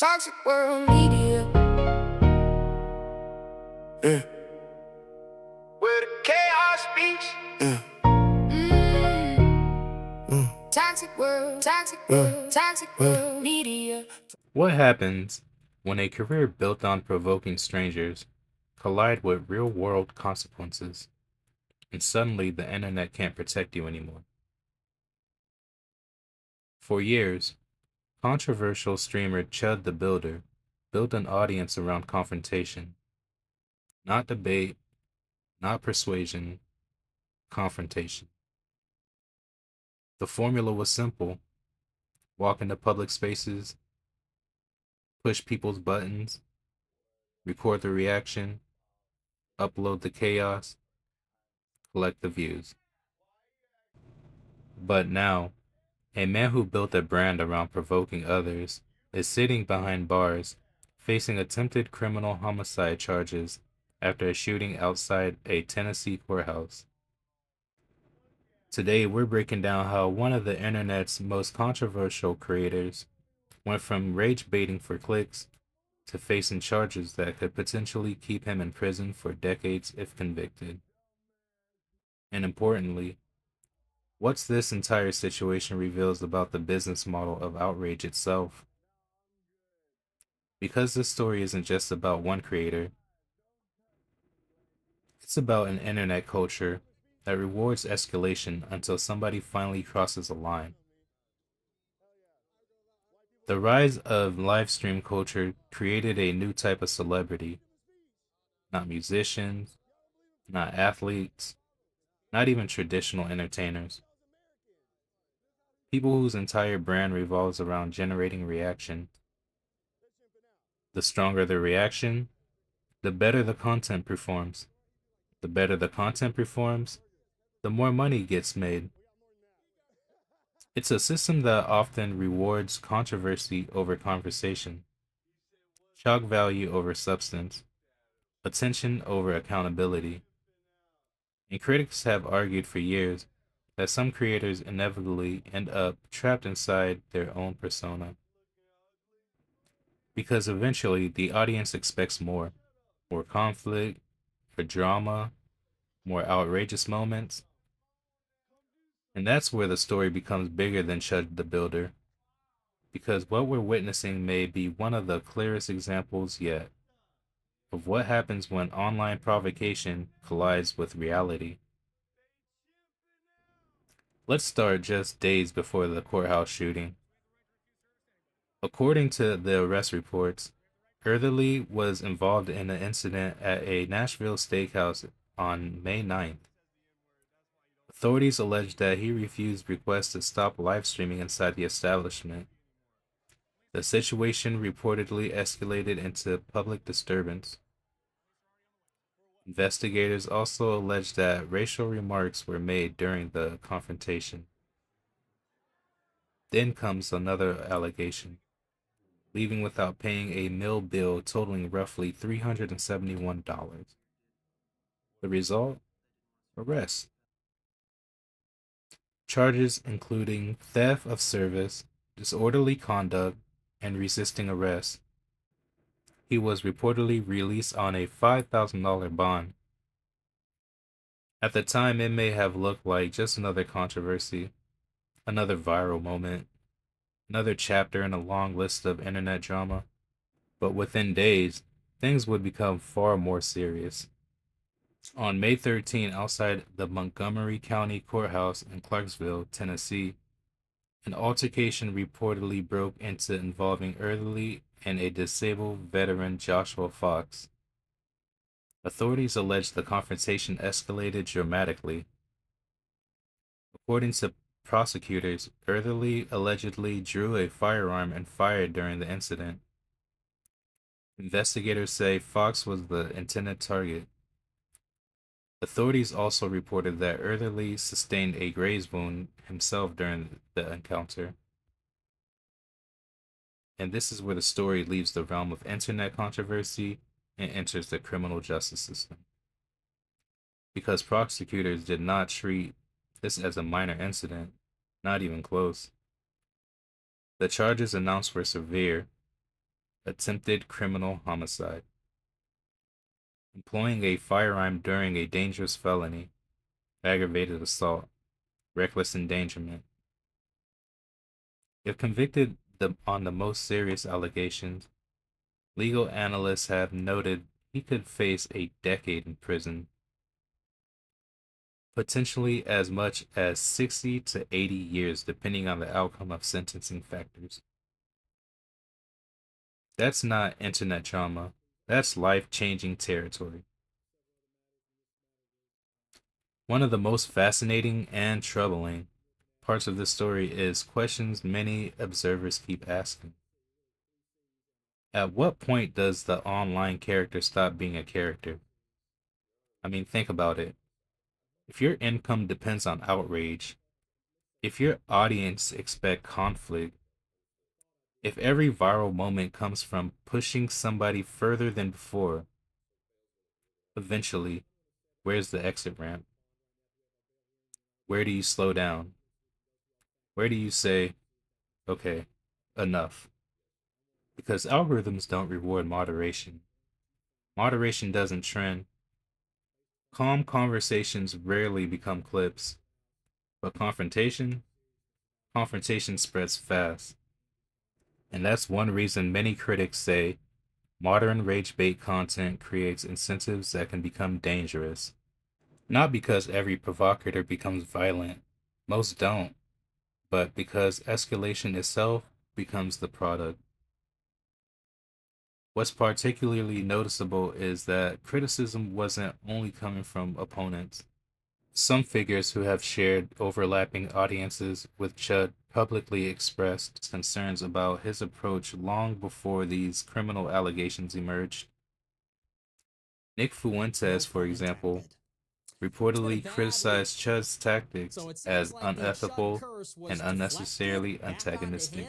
Toxic world media. Yeah. Where the chaos speaks. Yeah. Toxic world media. What happens when a career built on provoking strangers collide with real-world consequences, and suddenly the internet can't protect you anymore? For years, controversial streamer Chud the Builder built an audience around confrontation. Not debate, not persuasion, confrontation. The formula was simple: walk into public spaces, push people's buttons, record the reaction, upload the chaos, collect the views. But now, a man who built a brand around provoking others is sitting behind bars, facing attempted criminal homicide charges after a shooting outside a Tennessee courthouse. Today, we're breaking down how one of the internet's most controversial creators went from rage baiting for clicks to facing charges that could potentially keep him in prison for decades if convicted. And importantly, what's this entire situation reveals about the business model of outrage itself. Because this story isn't just about one creator, it's about an internet culture that rewards escalation until somebody finally crosses a line. The rise of live stream culture created a new type of celebrity, not musicians, not athletes, not even traditional entertainers. People whose entire brand revolves around generating reaction. The stronger the reaction, the better the content performs. The better the content performs, the more money gets made. It's a system that often rewards controversy over conversation, shock value over substance, attention over accountability. And critics have argued for years that some creators inevitably end up trapped inside their own persona. Because eventually the audience expects more conflict, more drama, more outrageous moments. And that's where the story becomes bigger than Chud the Builder, because what we're witnessing may be one of the clearest examples yet of what happens when online provocation collides with reality. Let's start just days before the courthouse shooting. According to the arrest reports, Eartherly was involved in an incident at a Nashville steakhouse on May 9th. Authorities alleged that he refused requests to stop live streaming inside the establishment. The situation reportedly escalated into public disturbance. Investigators also alleged that racial remarks were made during the confrontation. Then comes another allegation: leaving without paying a meal bill totaling roughly $371. The result? Arrest. Charges including theft of service, disorderly conduct, and resisting arrest. He was reportedly released on a $5,000 bond. At the time, it may have looked like just another controversy, another viral moment, another chapter in a long list of internet drama. But within days, things would become far more serious. On May 13, outside the Montgomery County Courthouse in Clarksville, Tennessee, an altercation reportedly broke into involving Early and a disabled veteran, Joshua Fox. Authorities allege the confrontation escalated dramatically. According to prosecutors, Eartherly allegedly drew a firearm and fired during the incident. Investigators say Fox was the intended target. Authorities also reported that Eartherly sustained a graze wound himself during the encounter. And this is where the story leaves the realm of internet controversy and enters the criminal justice system. Because prosecutors did not treat this as a minor incident, not even close. The charges announced were severe: attempted criminal homicide, employing a firearm during a dangerous felony, aggravated assault, reckless endangerment. If convicted on the most serious allegations, legal analysts have noted he could face a decade in prison, potentially as much as 60 to 80 years depending on the outcome of sentencing factors. That's not internet trauma, that's life-changing territory. One of the most fascinating and troubling parts of this story is questions many observers keep asking. At what point does the online character stop being a character? I mean, think about it. If your income depends on outrage, if your audience expect conflict, if every viral moment comes from pushing somebody further than before, eventually, where's the exit ramp? Where do you slow down? Where do you say, okay, enough? Because algorithms don't reward moderation. Moderation doesn't trend. Calm conversations rarely become clips, but confrontation spreads fast. And that's one reason many critics say modern rage bait content creates incentives that can become dangerous. Not because every provocateur becomes violent, most don't, but because escalation itself becomes the product. What's particularly noticeable is that criticism wasn't only coming from opponents. Some figures who have shared overlapping audiences with Chud publicly expressed concerns about his approach long before these criminal allegations emerged. Nick Fuentes, for example, reportedly criticized Chud's tactics as unethical and unnecessarily antagonistic.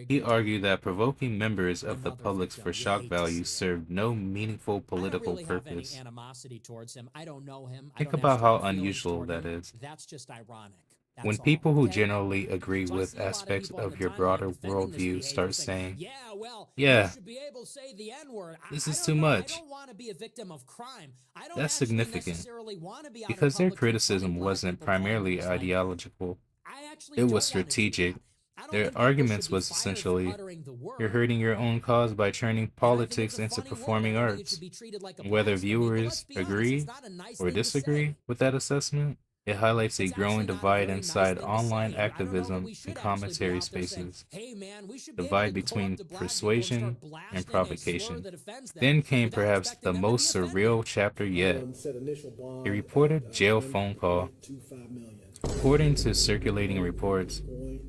He argued that provoking members of the public for shock value served no meaningful political purpose. Think about how unusual that is. When people who generally agree with aspects of your broader worldview start saying, yeah, this is too much, that's significant because their criticism wasn't primarily ideological, it was strategic. Their arguments was essentially, you're hurting your own cause by turning politics into performing arts. And whether viewers agree or disagree with that assessment, it highlights a growing divide inside online activism and commentary spaces. Divide between persuasion and provocation. Then came perhaps the most surreal chapter yet. A reported jail phone call. According to circulating reports,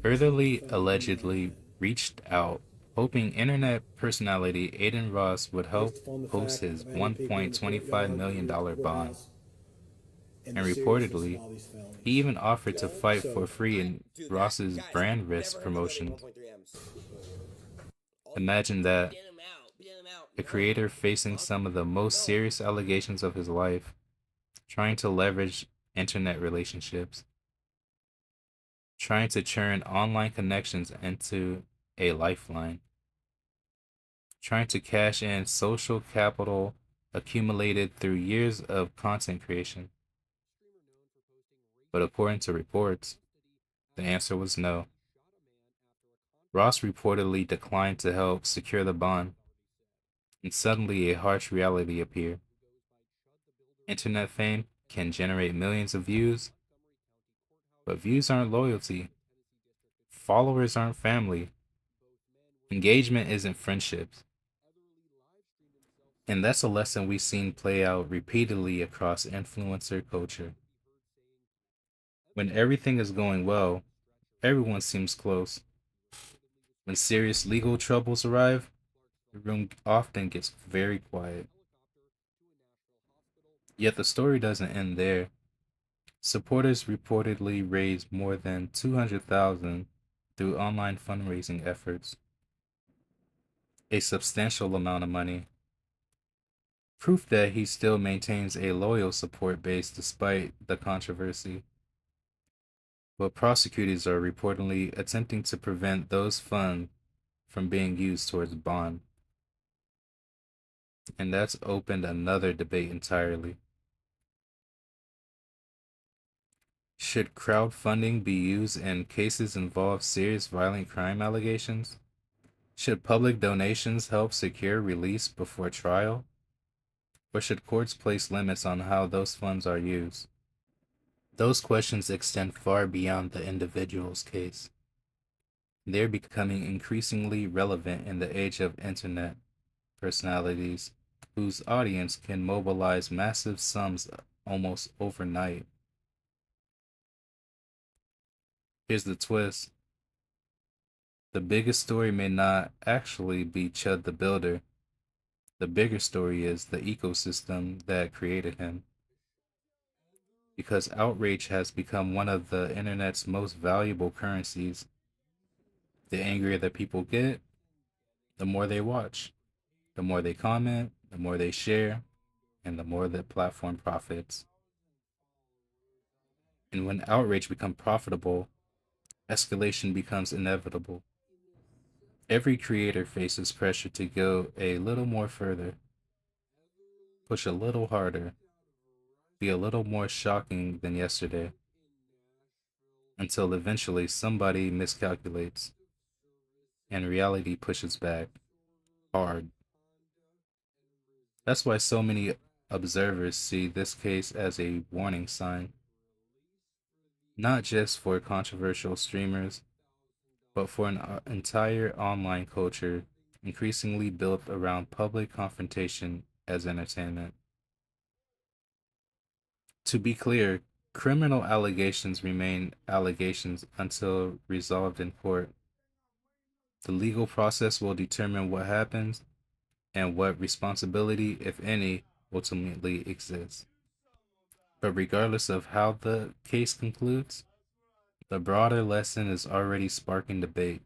Eartherly allegedly reached out, hoping internet personality Adin Ross would help post his $1.25 million bond. And reportedly, he even offered to fight for free in Ross's brand risk promotions. Imagine that, a creator facing some of the most serious allegations of his life, trying to leverage internet relationships, trying to turn online connections into a lifeline, trying to cash in social capital accumulated through years of content creation. But according to reports, the answer was no. Ross reportedly declined to help secure the bond, and suddenly a harsh reality appeared. Internet fame can generate millions of views, but views aren't loyalty. Followers aren't family. Engagement isn't friendships. And that's a lesson we've seen play out repeatedly across influencer culture. When everything is going well, everyone seems close. When serious legal troubles arrive, the room often gets very quiet. Yet the story doesn't end there. Supporters reportedly raised more than 200,000 through online fundraising efforts, a substantial amount of money. Proof that he still maintains a loyal support base despite the controversy. But prosecutors are reportedly attempting to prevent those funds from being used towards bond. And that's opened another debate entirely. Should crowdfunding be used in cases involving serious violent crime allegations? Should public donations help secure release before trial? Or should courts place limits on how those funds are used? Those questions extend far beyond the individual's case. They're becoming increasingly relevant in the age of internet personalities whose audience can mobilize massive sums almost overnight. Here's the twist. The biggest story may not actually be Chud the Builder. The bigger story is the ecosystem that created him. Because outrage has become one of the internet's most valuable currencies. The angrier that people get, the more they watch, the more they comment, the more they share, and the more the platform profits. And when outrage becomes profitable, escalation becomes inevitable. Every creator faces pressure to go a little more further, push a little harder, be a little more shocking than yesterday, until eventually somebody miscalculates and reality pushes back hard. That's why so many observers see this case as a warning sign, not just for controversial streamers, but for an entire online culture increasingly built around public confrontation as entertainment. To be clear, criminal allegations remain allegations until resolved in court. The legal process will determine what happens and what responsibility, if any, ultimately exists. But regardless of how the case concludes, the broader lesson is already sparking debate,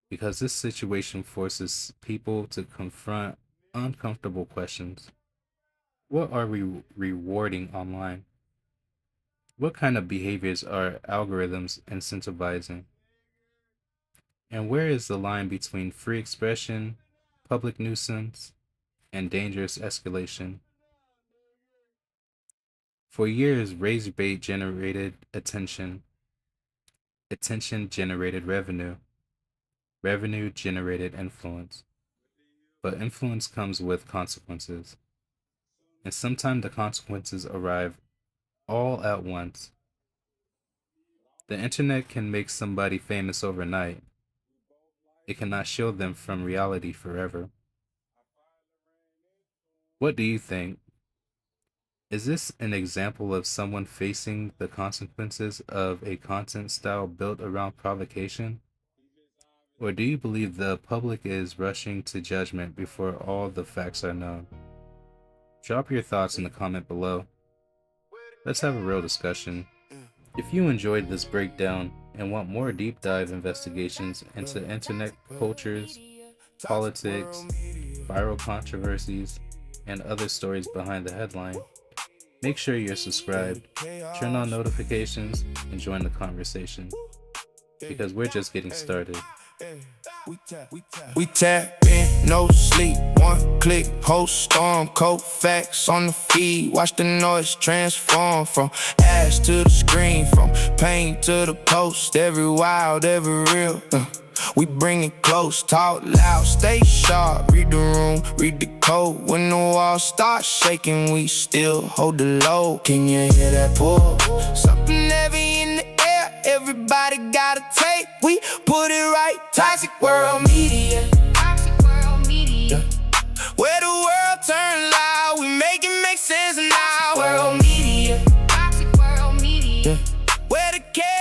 because this situation forces people to confront uncomfortable questions. What are we rewarding online? What kind of behaviors are algorithms incentivizing? And where is the line between free expression, public nuisance, and dangerous escalation? For years, razor bait generated attention. Attention generated revenue. Revenue generated influence. But influence comes with consequences. And sometimes the consequences arrive all at once. The internet can make somebody famous overnight. It cannot shield them from reality forever. What do you think? Is this an example of someone facing the consequences of a content style built around provocation? Or do you believe the public is rushing to judgment before all the facts are known? Drop your thoughts in the comment below. Let's have a real discussion. If you enjoyed this breakdown and want more deep dive investigations into internet cultures, politics, viral controversies, and other stories behind the headline, make sure you're subscribed, turn on notifications, and join the conversation, because we're just getting started. We tap in, no sleep, one click, whole storm, cold facts on the feed. Watch the noise transform from ash to the screen, from pain to the post. Every wild, every real. We bring it close, talk loud, stay sharp. Read the room, read the code. When the walls start shaking, we still hold the load. Can you hear that pull? Something heavy in the air, everybody gotta take. We put it right. Toxic world media. Toxic world media. Where the world turn loud, we make it make sense now. World media. Toxic world media. Where the chaos